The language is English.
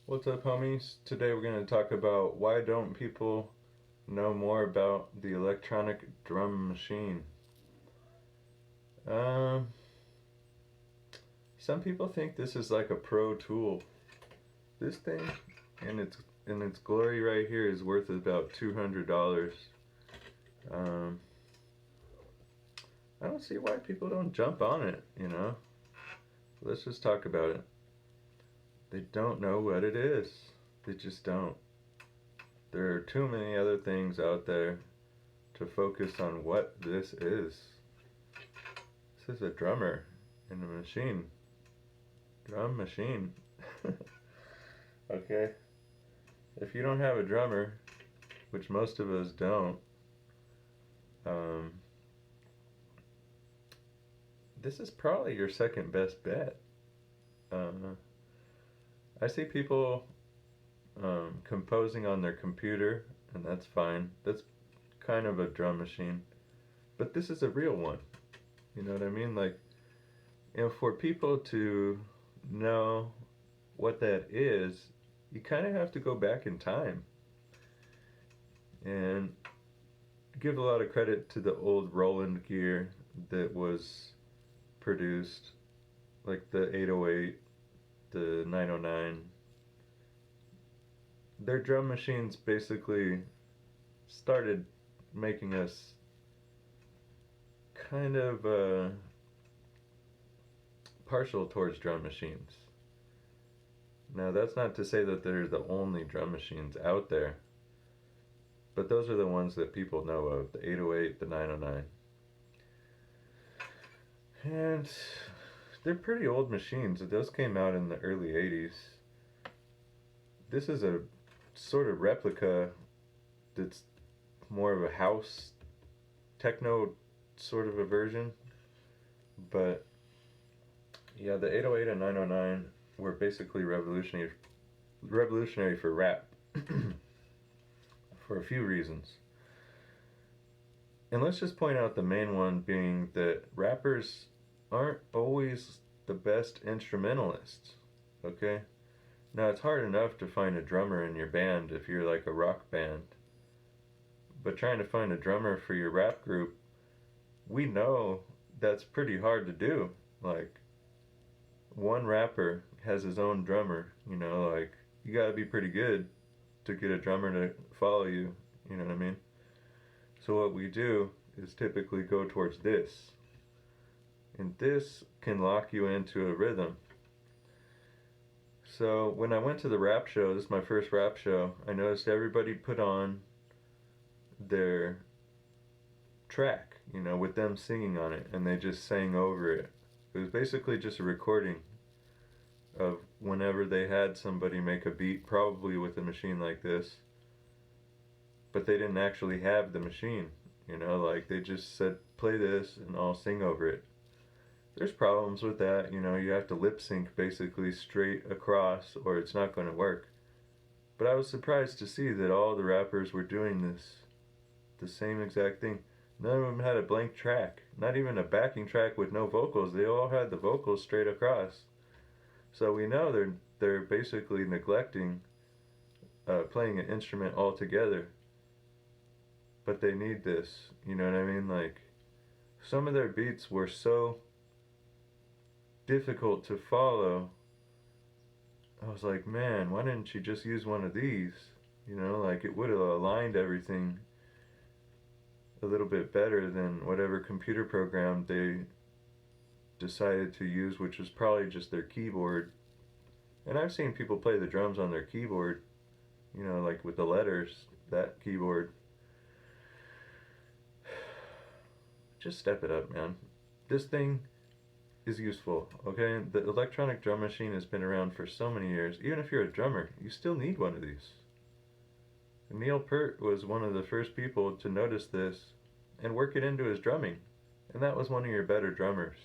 What's up, homies? Today we're going to talk about why don't people know more about the electronic drum machine. Um, some people think this is like a pro tool. This thing, in its glory right here, is worth about $200. Um, I don't see why people don't jump on it. Let's just talk about it. They don't know what it is. They just don't. There are too many other things out there to focus on what this is. This is a drummer in a machine. Drum machine. Okay? If you don't have a drummer, which most of us don't, um, this is probably your second best bet. I see people composing on their computer, and that's fine. That's kind of a drum machine. But this is a real one. You know what I mean? Like, for people to know what that is, you kind of have to go back in time and give a lot of credit to the old Roland gear that was produced, like the 808, the 909. Their drum machines basically started making us kind of partial towards drum machines. Now, that's not to say that they're the only drum machines out there, but those are the ones that people know of, the 808, the 909. And they're pretty old machines. Those came out in the early 80s. This is a sort of replica that's more of a house techno sort of a version. But yeah, the 808 and 909 were basically revolutionary for rap for a few reasons. And let's just point out the main one being that rappers aren't always the best instrumentalists, okay? Now, it's hard enough to find a drummer in your band if you're like a rock band. But trying to find a drummer for your rap group, we know that's pretty hard to do. Like, one rapper has his own drummer, like, you gotta be pretty good to get a drummer to follow you, you know what I mean? So what we do is typically go towards this. And this can lock you into a rhythm. So when I went to the rap show, this is my first rap show, I noticed everybody put on their track, with them singing on it, and they just sang over it. It was basically just a recording of whenever they had somebody make a beat, probably with a machine like this, but they didn't actually have the machine, like they just said, play this and I'll sing over it. There's problems with that, you have to lip sync basically straight across or it's not going to work. But I was surprised to see that all the rappers were doing this, the same exact thing. None of them had a blank track, not even a backing track with no vocals. They all had the vocals straight across. So we know they're basically neglecting playing an instrument altogether. But they need this, you know what I mean? Like, some of their beats were so difficult to follow. I was like, man, why didn't you just use one of these? Like, it would have aligned everything a little bit better than whatever computer program they decided to use, which was probably just their keyboard. And I've seen people play the drums on their keyboard, like with the letters, that keyboard. Just step it up, man. This thing is useful, okay? The electronic drum machine has been around for so many years. Even if you're a drummer, you still need one of these. Neil Peart was one of the first people to notice this and work it into his drumming. And that was one of your better drummers.